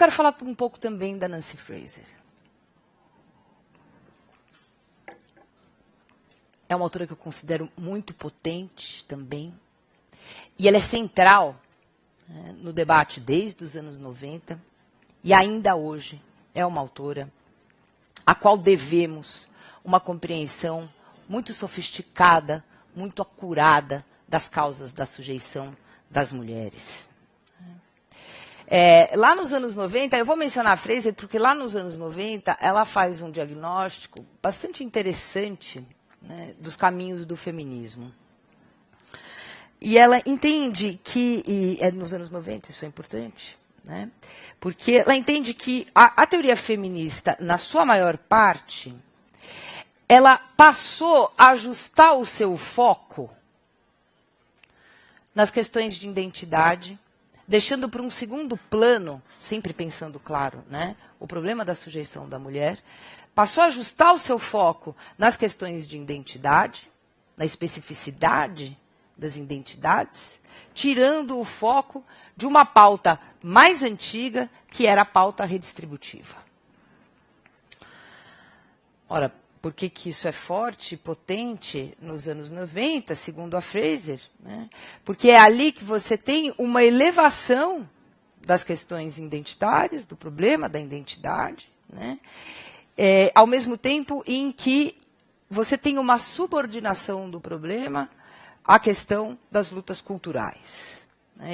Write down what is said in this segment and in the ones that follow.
quero falar um pouco também da Nancy Fraser. É uma autora que eu considero muito potente também. E ela é central, né, no debate desde os anos 90. E ainda hoje é uma autora a qual devemos uma compreensão muito sofisticada, muito acurada das causas da sujeição das mulheres. Lá nos anos 90, eu vou mencionar a Fraser porque lá nos anos 90 ela faz um diagnóstico bastante interessante, né, dos caminhos do feminismo. E ela entende que, nos anos 90 isso é importante, né, porque ela entende que a teoria feminista, na sua maior parte, ela passou a ajustar o seu foco nas questões de identidade, deixando para um segundo plano, sempre pensando, claro, né, o problema da sujeição da mulher, passou a ajustar o seu foco nas questões de identidade, na especificidade das identidades, tirando o foco de uma pauta mais antiga, que era a pauta redistributiva. Ora, por que isso é forte e potente nos anos 90, segundo a Fraser? Né? Porque é ali que você tem uma elevação das questões identitárias, do problema da identidade, né? Ao mesmo tempo em que você tem uma subordinação do problema à questão das lutas culturais.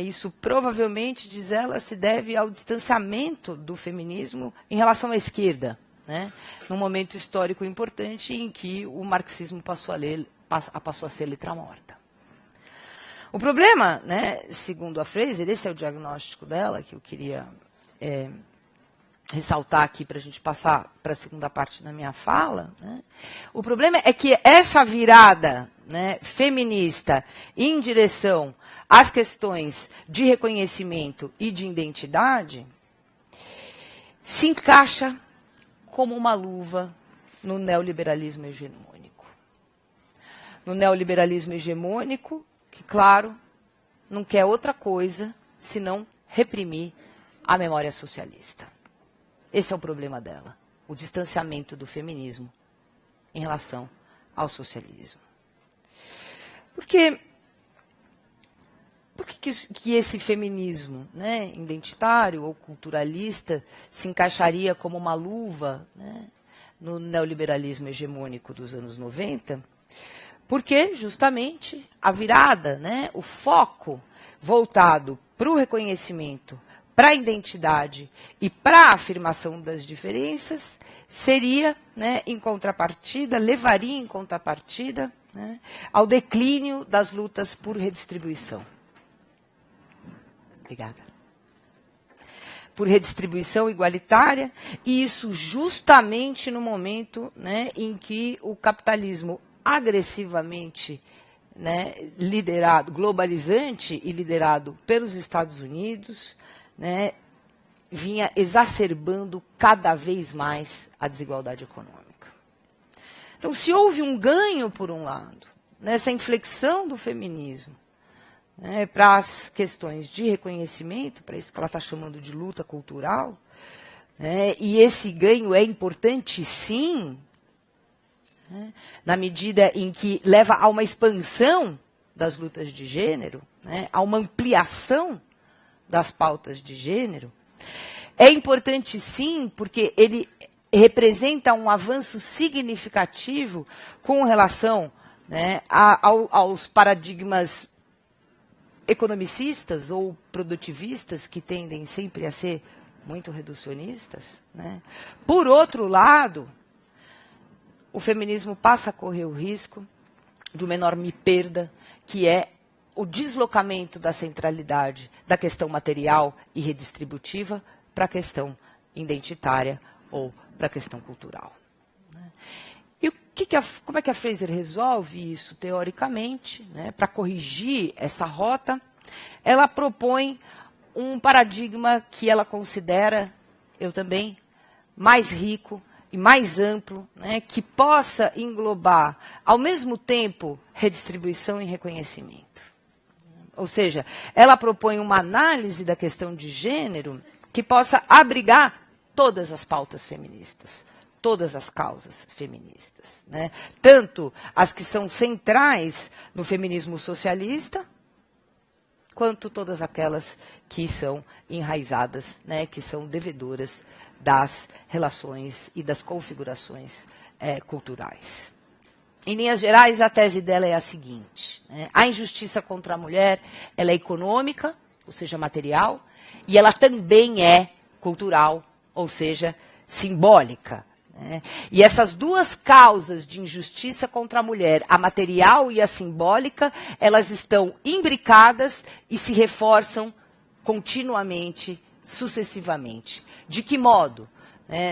Isso provavelmente, diz ela, se deve ao distanciamento do feminismo em relação à esquerda, né, num momento histórico importante em que o marxismo passou a ser letra morta. O problema, né, segundo a Fraser, esse é o diagnóstico dela, que eu queria ressaltar aqui para a gente passar para a segunda parte da minha fala, né, o problema é que essa virada, né, feminista em direção às questões de reconhecimento e de identidade se encaixa como uma luva no neoliberalismo hegemônico. No neoliberalismo hegemônico, que, claro, não quer outra coisa senão reprimir a memória socialista. Esse é o problema dela, o distanciamento do feminismo em relação ao socialismo. Por que esse feminismo, né, identitário ou culturalista se encaixaria como uma luva, né, no neoliberalismo hegemônico dos anos 90? Porque, justamente, a virada, né, o foco voltado para o reconhecimento, para a identidade e para a afirmação das diferenças seria, né, em contrapartida, levaria em contrapartida, né, ao declínio das lutas por redistribuição. Obrigada. Por redistribuição igualitária, e isso justamente no momento, né, em que o capitalismo agressivamente, né, liderado, globalizante e liderado pelos Estados Unidos, né, vinha exacerbando cada vez mais a desigualdade econômica. Então, se houve um ganho, por um lado, nessa inflexão do feminismo, né, para as questões de reconhecimento, para isso que ela está chamando de luta cultural, né, e esse ganho é importante, sim, né, na medida em que leva a uma expansão das lutas de gênero, né, a uma ampliação das pautas de gênero. É importante, sim, porque ele representa um avanço significativo com relação, né, aos paradigmas economicistas ou produtivistas, que tendem sempre a ser muito reducionistas, né? Por outro lado, o feminismo passa a correr o risco de uma enorme perda, que é o deslocamento da centralidade da questão material e redistributiva para a questão identitária ou para a questão cultural. E como é que a Fraser resolve isso teoricamente, né? Para corrigir essa rota, ela propõe um paradigma que ela considera, eu também, mais rico e mais amplo, né? Que possa englobar, ao mesmo tempo, redistribuição e reconhecimento. Ou seja, ela propõe uma análise da questão de gênero que possa abrigar todas as pautas feministas, todas as causas feministas, né? Tanto as que são centrais no feminismo socialista, quanto todas aquelas que são enraizadas, né, que são devedoras das relações e das configurações culturais. Em linhas gerais, a tese dela é a seguinte, né? A injustiça contra a mulher, ela é econômica, ou seja, material, e ela também é cultural, ou seja, simbólica. E essas duas causas de injustiça contra a mulher, a material e a simbólica, elas estão imbricadas e se reforçam continuamente, sucessivamente. De que modo?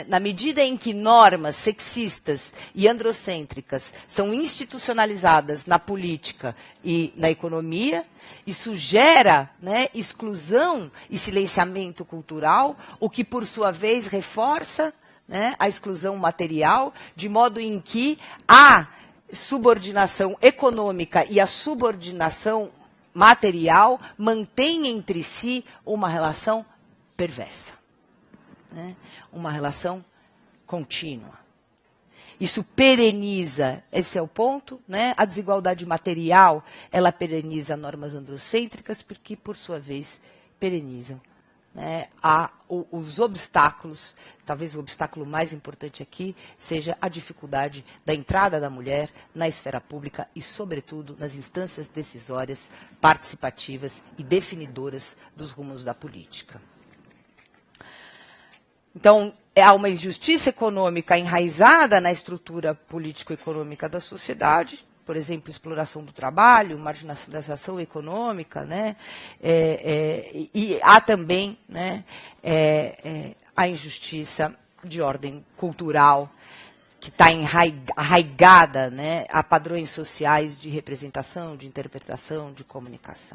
Na medida em que normas sexistas e androcêntricas são institucionalizadas na política e na economia, isso gera, né, exclusão e silenciamento cultural, o que, por sua vez, reforça, né, a exclusão material, de modo em que a subordinação econômica e a subordinação material mantêm entre si uma relação perversa, né, uma relação contínua. Isso pereniza, esse é o ponto, né, a desigualdade material, ela pereniza normas androcêntricas, porque, por sua vez, perenizam, né, os obstáculos. Talvez o obstáculo mais importante aqui seja a dificuldade da entrada da mulher na esfera pública e, sobretudo, nas instâncias decisórias, participativas e definidoras dos rumos da política. Então, há uma injustiça econômica enraizada na estrutura político-econômica da sociedade, por exemplo, exploração do trabalho, marginalização econômica, né? E há também, né, a injustiça de ordem cultural, que está arraigada, né, a padrões sociais de representação, de interpretação, de comunicação.